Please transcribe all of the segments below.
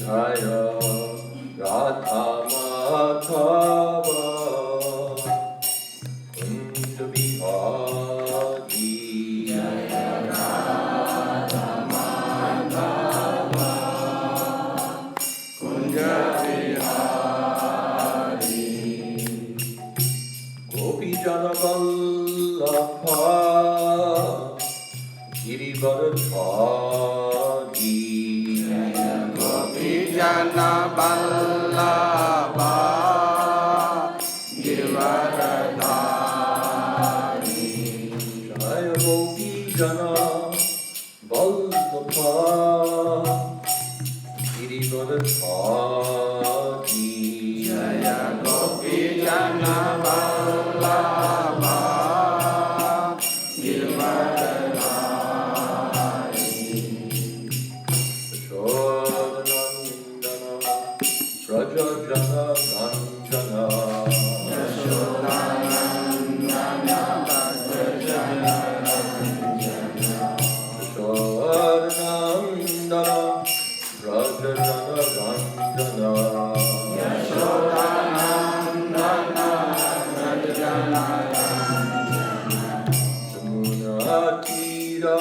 Jaya Radha Madhava Kunja Vihari Jaya Radha Madhava Kunja Vihari Gopi Jana Vallabha Girivardhari Jaya Gopi Jana Vallabha Girivardhari Jaya Gopi Jana Vallabha Girivardhari Jaya Gopi Jana Vallabha Girivardhari Yashodanandana Raja Jana Ranjana Yashodanandana Raja Jana Ranjana Yashodanandana Raja Jana Ranjana Yashodanandana Raja Jana Ranjana Tira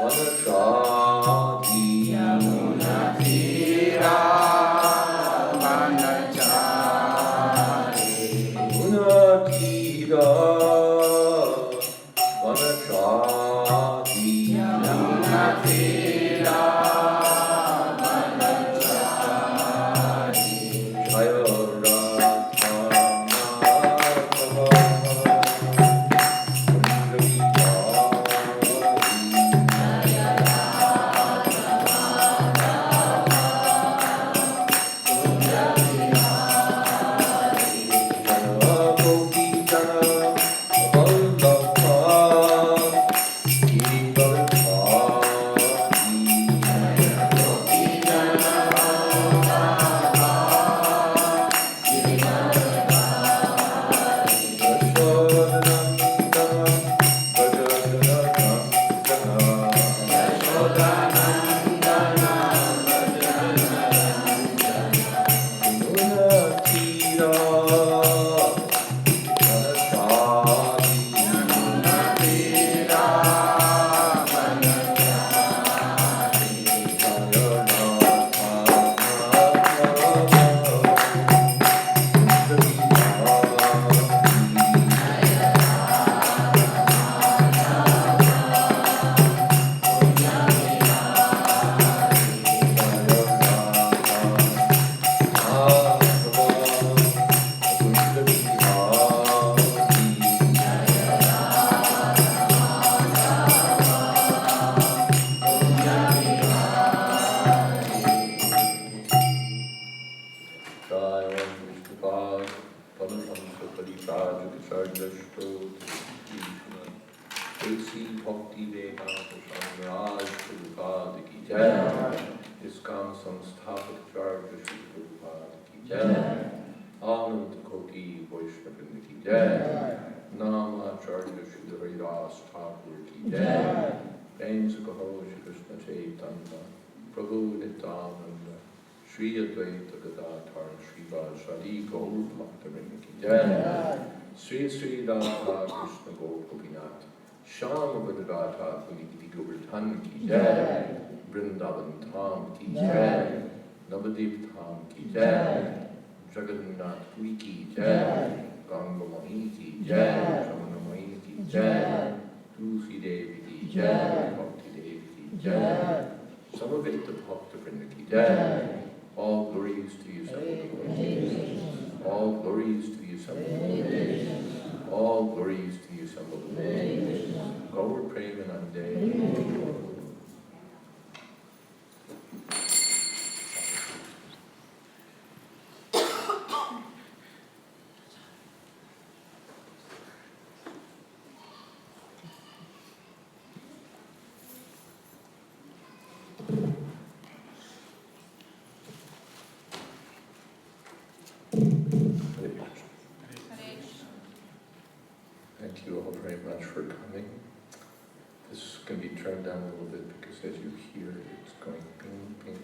Vanachari Yamuna Tira Vanachari Yamuna Tira Vanachari Yamuna Tira Vanachari Jaya Radha Madhava Prabhu Nityananda Jayadvaita Gadadhar Srivasadi Gaur Bhaktivinoda ki Jai Sri Sri Radha Krishna Gaur Gopinath Shyama Radha Puniti Govardhan ki Jai Vrindavan Dham ki Jai Navadip Dham ki Jai Jagannath Puri ki Jai Ganga Mani ki Jai Ramana Mani ki Jai Tulsi Devi ki Jai Bhakti Devi ki Jai Samaveta Bhaktivinoda ki Jai. All glories to you, Swami. All glories to you, Swami. All glories to you, Swami. Gaur Premanande. Thank you all very much for coming. This can be turned down a little bit because as you hear it's going ping, ping,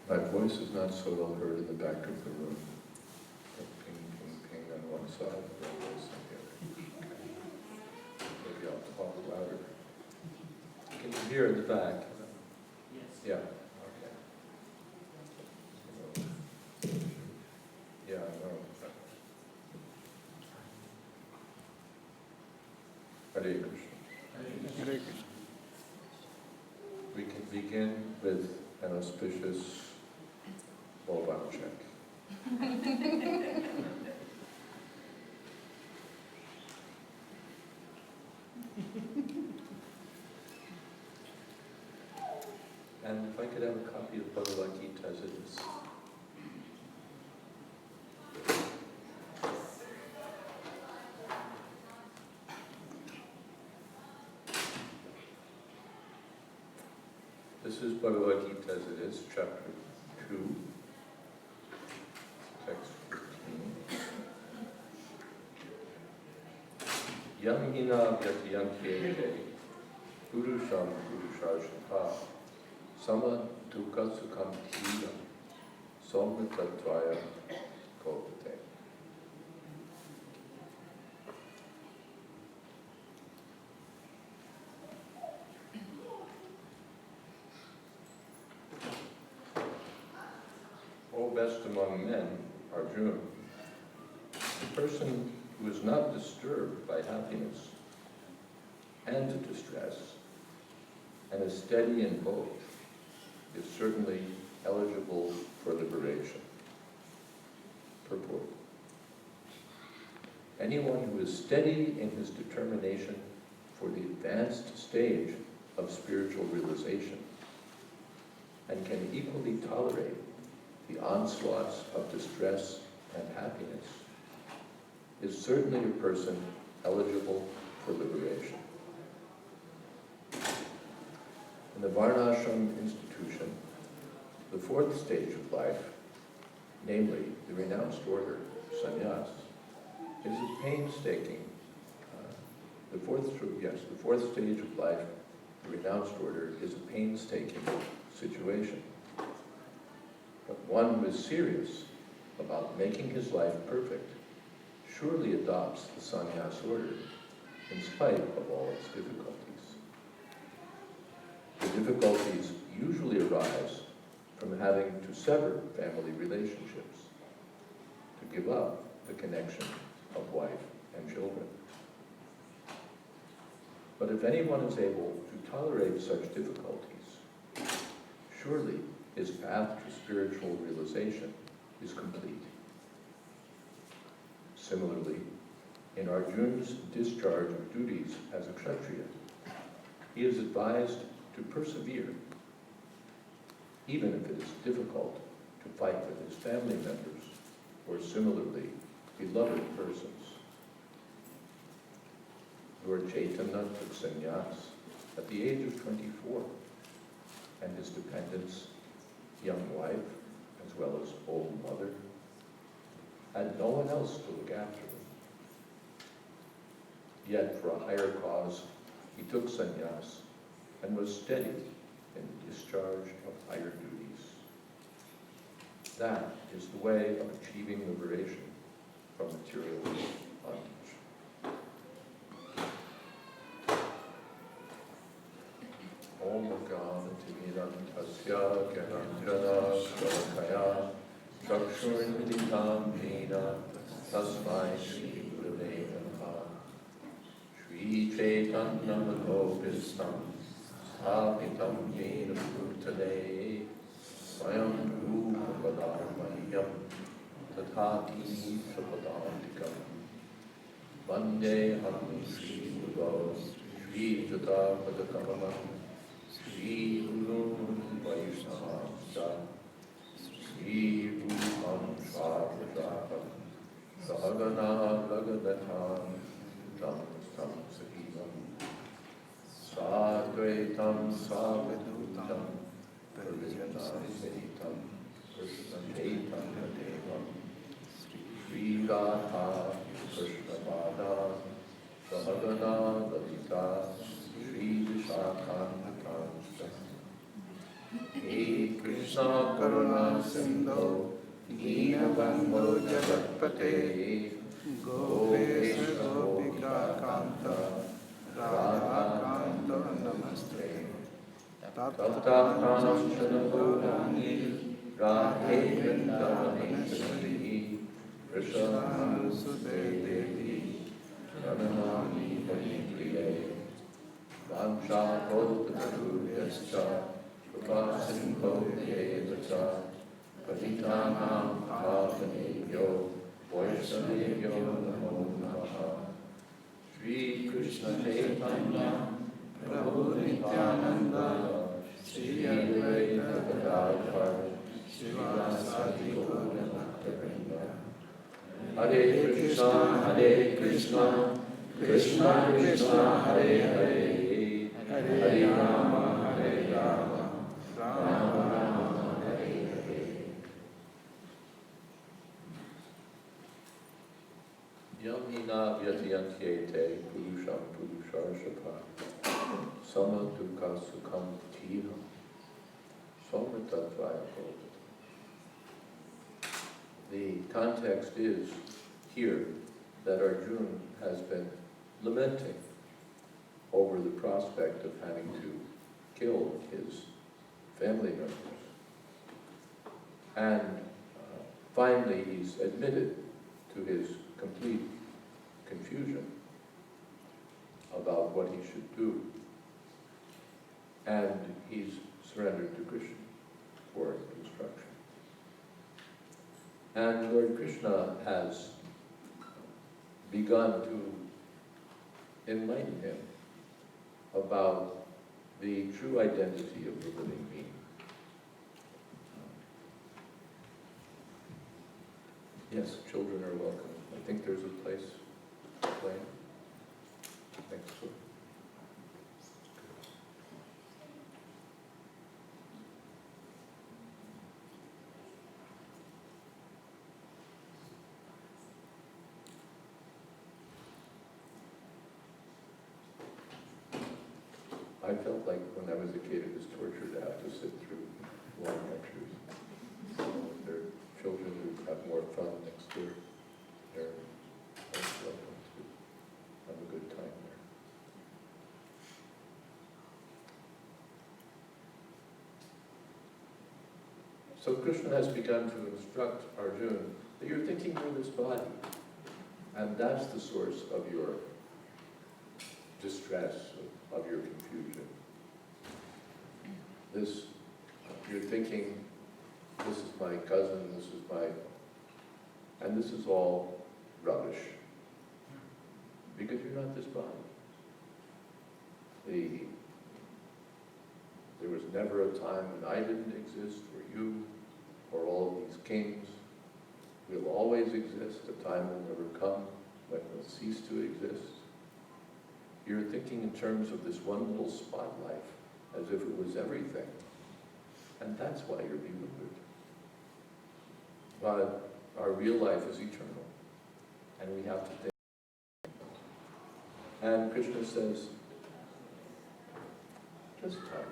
My voice is not so well heard in the back of the room. Ping, ping, ping on one side, the voice on the other. Maybe I'll talk louder. Can you hear in the back? Yes. Yeah. Okay. Yeah, I know. Hare Krishna. Hare Krishna. We can begin with an auspicious mobile check. And if I could have a copy of Bhagavad Gita as it is. This is Bhagavad Gita as it is, chapter 2, text 15. Yam hina vyatiyankyete purusham purushashata sama dukkha sukham thira somna tattvaya kopate. O best among men, Arjuna, the person who is not disturbed by happiness and distress, and is steady in both, is certainly eligible for liberation. Purport. Anyone who is steady in his determination for the advanced stage of spiritual realization and can equally tolerate the onslaughts of distress and happiness is certainly a person eligible for liberation. In the Varnashram institution, the fourth stage of life, namely the renounced order, sannyas, is a painstaking, the fourth stage of life, the renounced order, is a painstaking situation. But one who is serious about making his life perfect surely adopts the sannyas order in spite of all its difficulties. The difficulties usually arise from having to sever family relationships, to give up the connection of wife and children. But if anyone is able to tolerate such difficulties, surely his path to spiritual realization is complete. Similarly, in Arjuna's discharge of duties as a Kshatriya, he is advised to persevere, even if it is difficult to fight with his family members or similarly beloved persons. Lord Chaitanya took sannyas at the age of 24, and his dependents, young wife as well as old mother, had no one else to look after them. Yet for a higher cause, he took sannyas and was steady in the discharge of higher duties. That is the way of achieving liberation from material bondage. Om Gyanatimirandhasya Gyananjana Shalakaya Chakshurmilitam Nena Tasmai Shri Gurave Namaha. Shri Chaitanya Manobhistam Sthapitam Yena Bhutale Swayam Rupa Padarmayam Tathati Sapadantikam Vande Ham Shri Guru Shri Jata Padakaramam Shri Guru Vaishnavamsa Shri Rupam Sarvajapam Sahagana Lagadatam Tam Tam Sahivam Sadvaitam Savadutam Parijanam Seditam Krishna Chaitanya Devam Shri Radha Krishna Pada Sahagana Lalita Shri Vishakam He Krishna karuna sindho deenabandho jagatpate gopesha gopika kanta radha kanta namaste tapta kanchana gaurani radhe vrindavaneshwari Krishnasute Devi Pranamami Haripriye Vanchakodhataruryascha Krupasindho Devacha Patitanam Pavanebhyo Vaishnavebhyo Namo Namaha Shri Krishna Chaitanya Prabhu Nityananda Shri Advaita Gadadhar Srivasadi Gaura Bhakta-vrinda Hare Krishna, Krishna Krishna, Hare Hare, Hare Rama, Rama Rama, Hare Hare. Yamina vyatiyantyete purusham purusharshapa sama dukha sukham tiha soma tattvaya bodhata. The context is here that Arjuna has been lamenting over the prospect of having to kill his family members. And finally he's admitted to his complete confusion about what he should do. And he's surrendered to Krishna for instruction. And Lord Krishna has begun to enlighten him about the true identity of the living being. Yes, children are welcome. I think there's a place to play next door. I felt like when I was a kid it was torture to have to sit through long lectures. So there are children who have more fun next door. They're most welcome to have a good time there. So Krishna has begun to instruct Arjuna that you're thinking with this body, and that's the source of your distress, of your confusion. This, you're thinking, this is my cousin, this is my, and this is all rubbish. Because you're not this body. There was never a time when I didn't exist, or you, or all of these kings. We'll always exist. A time will never come when we'll cease to exist. You're thinking in terms of this one little spot life, as if it was everything. And that's why you're bewildered. But our real life is eternal, and we have to think. And Krishna says, just time.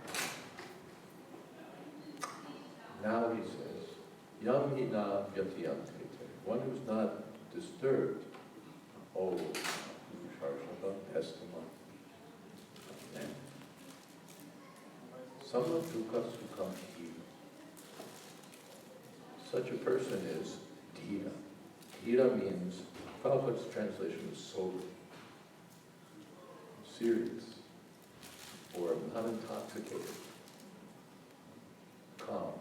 Now he says, Yam hina vyatiyantete, one who's not disturbed. Oh, Sharshabha, Estima. Sama dukha sukham hi. Such a person is dhira. Dhira means, Prabhupada's translation is sober, serious, or not intoxicated, calm.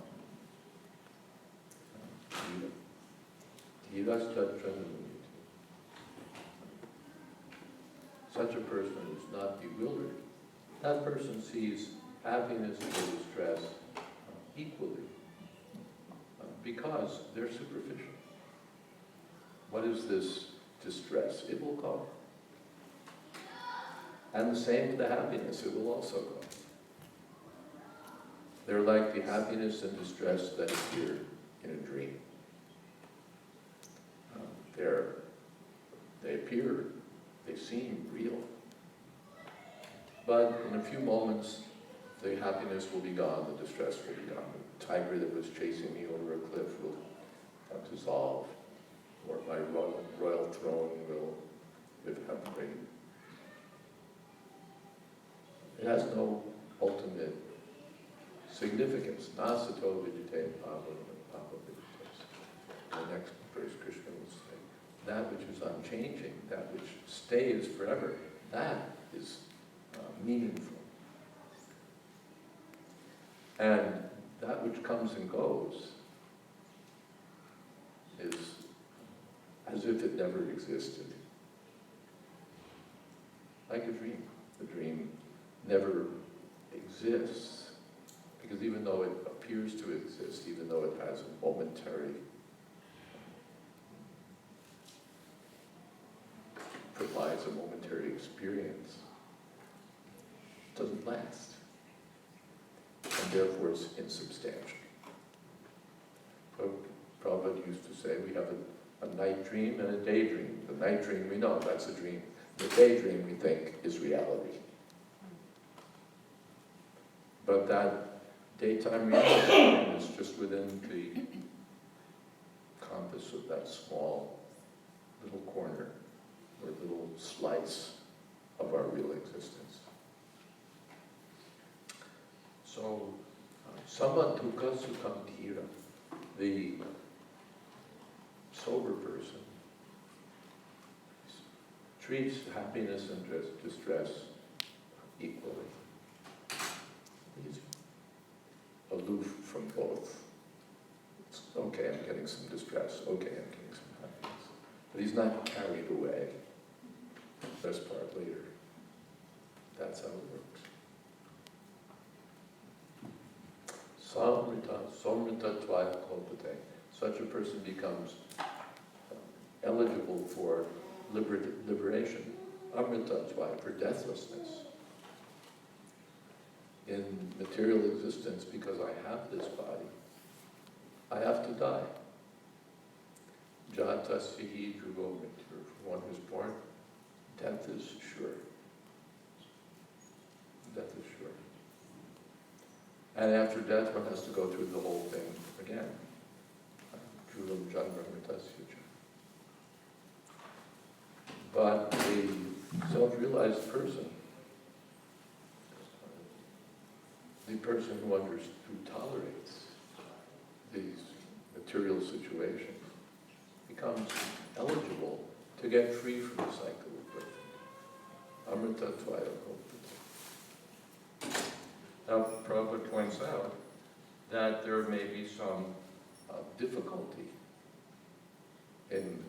Such a person is not bewildered. That person sees happiness and distress equally because they're superficial. What is this distress? It will come. And the same with the happiness, it will also come. They're like the happiness and distress that appear in a dream. They appear, they seem real. But in a few moments, the happiness will be gone, the distress will be gone. The tiger that was chasing me over a cliff will dissolve, or my royal throne will live happily. It has no ultimate significance. Nasato vidite bhava vidites. The next verse Krishna will say, that which is unchanging, that which stays forever, that is meaningful. And that which comes and goes is as if it never existed. Like a dream. The dream never exists, because even though it appears to exist, even though it has a momentary, provides a momentary experience, it doesn't last. And therefore it's insubstantial. Prabhupada used to say we have a night dream and a daydream. The night dream we know, that's a dream. The daydream we think is reality. But that daytime reality is just within the compass of that small little corner or little slice of our real existence. So, samadukha sukham dhira, the sober person, treats happiness and distress equally. He's aloof from both. It's okay, I'm getting some distress. Okay, I'm getting some happiness. But he's not carried away. Best part later. That's how it works. Samrita tvaya kalpate. Such a person becomes eligible for liberation. Amrita tvaya, for deathlessness. In material existence, because I have this body, I have to die. Jatasyahi dhruvo mrityur. For one who's born, death is sure. Death is sure. And after death, one has to go through the whole thing again. Dhruvam janma mritasya cha. But a self-realized person, the person who tolerates these material situations, becomes eligible to get free from the cycle of birth. Amrita tvaya kalpate. Now, Prabhupada points out that there may be some difficulty in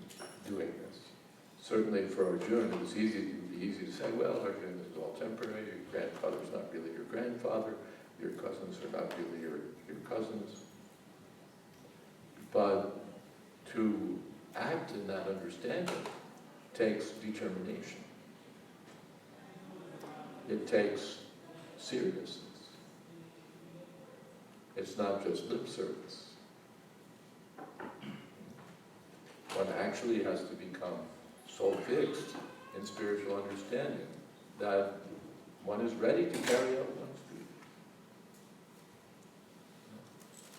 doing this. Certainly for Arjuna, it would be easy to say, well, Arjuna, this is all temporary, your grandfather's not really your grandfather, your cousins are not really your cousins. But to act in that understanding takes determination. It takes seriousness. It's not just lip service. One actually has to become so fixed in spiritual understanding that one is ready to carry out one's duty.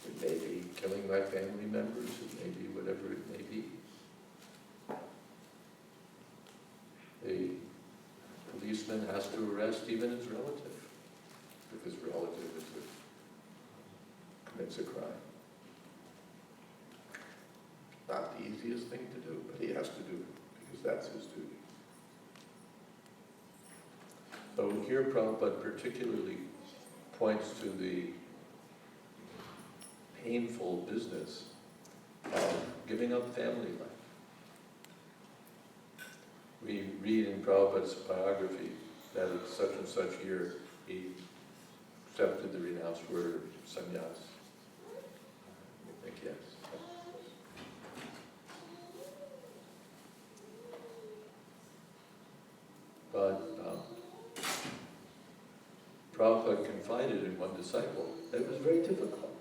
It may be killing my family members, it may be whatever it may be. The policeman has to arrest even his relative, if his relative commits a crime. Not the easiest thing to do, but he has to do it, because that's his duty. So here Prabhupada particularly points to the painful business of giving up family life. We read in Prabhupada's biography that in such and such year he accepted the renounced word of sannyas. I think yes. But Prabhupada confided in one disciple that it was very difficult.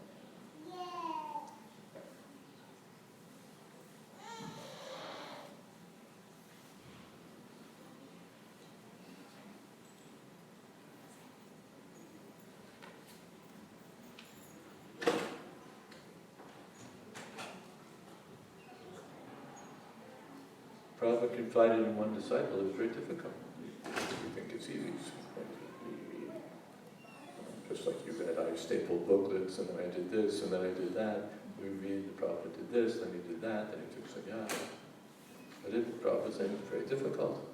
Prabhupada confided in one disciple, it was very difficult. You think it's easy. Just like you read, I stapled booklets, and then I did this, and then I did that. We read, the Prabhupada did this, then he did that, then he took sannyasa. But Prabhupada said it was very difficult.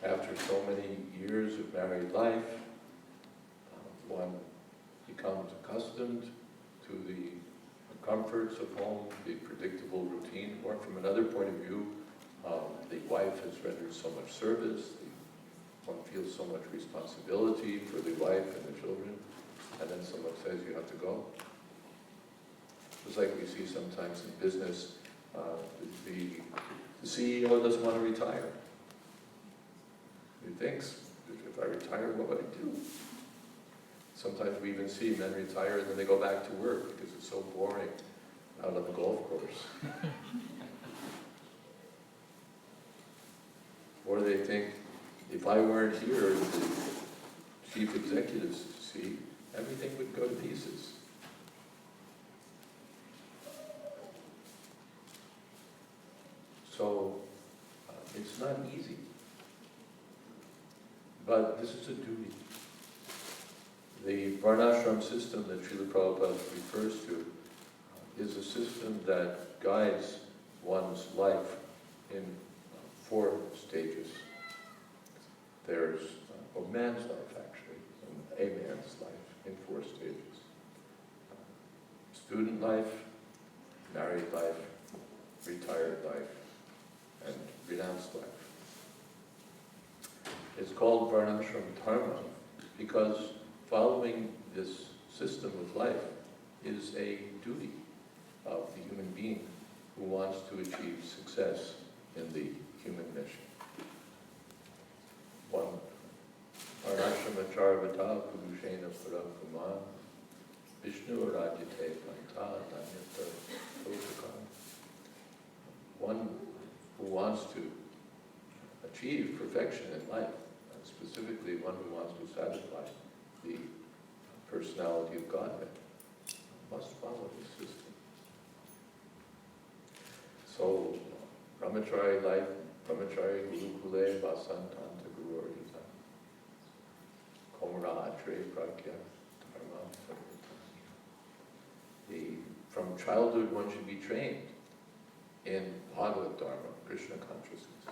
After so many years of married life, one becomes accustomed to the comforts of home, the predictable routine, or from another point of view, the wife has rendered so much service, one feels so much responsibility for the wife and the children, and then someone says you have to go. It's like we see sometimes in business, the CEO doesn't want to retire. He thinks, if I retire, what would I do? Sometimes we even see men retire and then they go back to work because it's so boring out on the golf course. Or they think, if I weren't here, the chief executives see, everything would go to pieces. So, it's not easy. But this is a duty. The varnashram system that Srila Prabhupada refers to is a system that guides one's life in 4 stages. There's a man's life, actually, and a man's life in 4 stages. Student life, married life, retired life, and renounced life. It's called varnashram dharma because following this system of life is a duty of the human being who wants to achieve success in the human mission. One, varnashram acharvata purushena parakuman Vishnu arajite panta danyata tosakam. One who wants to achieve perfection in life, and specifically one who wants to satisfy the personality of Godhead, must follow this system. So, brahmachari life, brahmachari gurukule vasantanta gurorita, komara atre pragya dharma sarvata. From childhood one should be trained in Bhagavad Dharma, Krishna consciousness.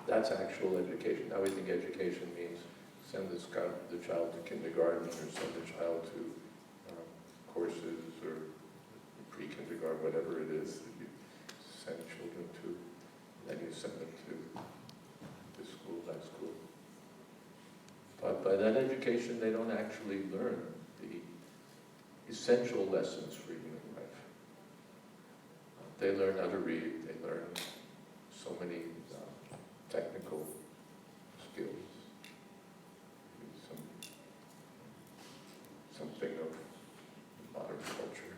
That's actual education. Now we think education means send the child to kindergarten or send the child to courses or pre-kindergarten, whatever it is that you send children to. Then you send them to this school, that school. But by that education, they don't actually learn the essential lessons for human life. They learn how to read, they learn so many technical skills, something of modern culture.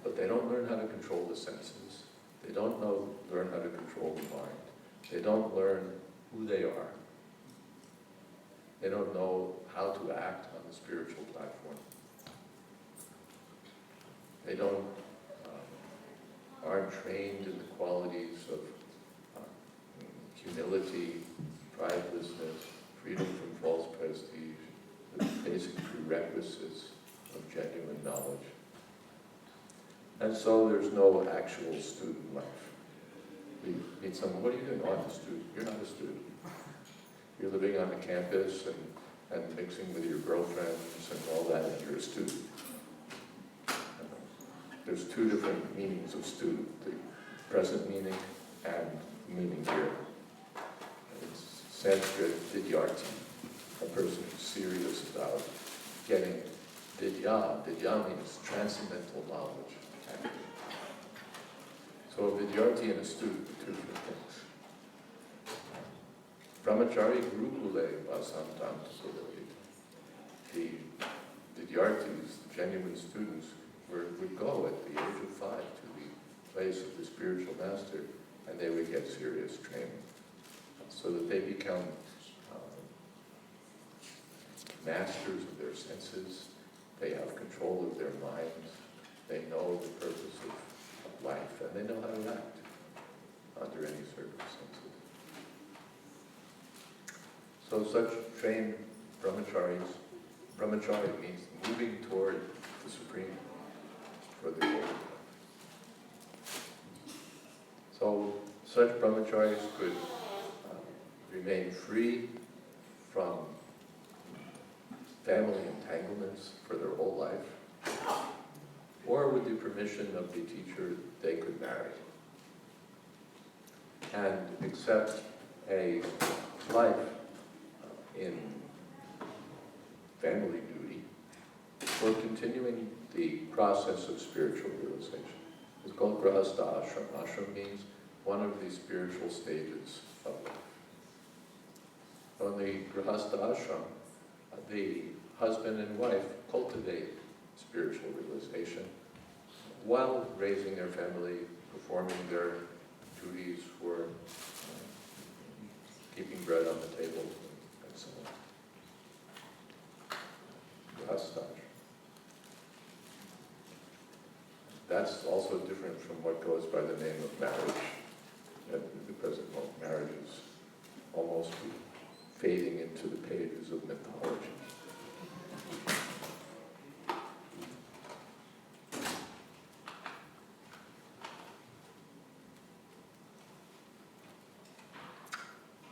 But they don't learn how to control the senses. They don't learn how to control the mind. They don't learn who they are. They don't know how to act on the spiritual platform. They aren't trained in the qualities of humility, pridelessness, freedom from false prestige, the basic prerequisites of genuine knowledge. And so there's no actual student life. We meet someone, what are you doing? Oh, I'm a student. You're not a student. You're living on the campus and mixing with your girlfriends and all that, and you're a student. There's 2 different meanings of student, the present meaning and meaning here. It's Sanskrit vidyarthi, a person who's serious about getting vidya. Vidya means transcendental knowledge. So a vidyarthi and a student are 2 different things. Brahmachari gurukule vasantanta gurorita. The vidyarthis, the genuine students, would go at the age of 5 to the place of the spiritual master, and they would get serious training, so that they become masters of their senses, they have control of their minds, they know the purpose of life, and they know how to act under any circumstances. So such trained brahmacharis, brahmachari means moving toward the Supreme for the goal. So such brahmacharis could remain free from family entanglements for their whole life, or with the permission of the teacher, they could marry and accept a life in family duty for continuing the process of spiritual realization. It's called grahastha ashram. Ashram means one of the spiritual stages of life. On the grahastha ashram, the husband and wife cultivate spiritual realization while raising their family, performing their duties for keeping bread on the table, and so on. Grahastha ashram. That's also different from what goes by the name of marriage. At the present moment, marriage is almost fading into the pages of mythology.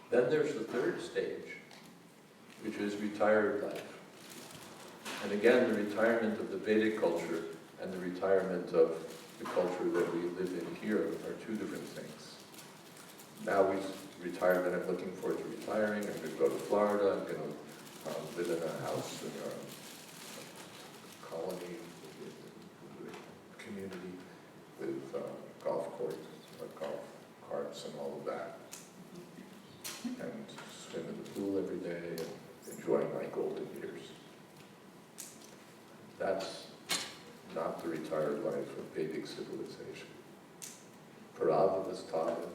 Then there's the third stage, which is retired life. And again, the retirement of the Vedic culture and the retirement of the culture that we live in here are two different things. Now we've retired, and I'm looking forward to retiring. I'm going to go to Florida. I'm going to live in a house in a colony, community with golf courts, golf carts, and all of that, and swim in the pool every day and enjoy my golden years. That's not the retired life of Vedic civilization. Paravavastaya,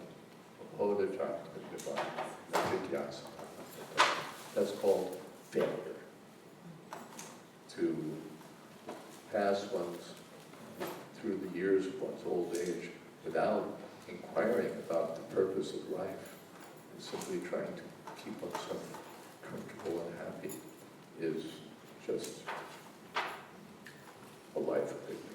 bodhacharya, jigyasa. That's called failure. To pass through the years of one's old age without inquiring about the purpose of life and simply trying to keep oneself comfortable and happy is just a life of ignorance.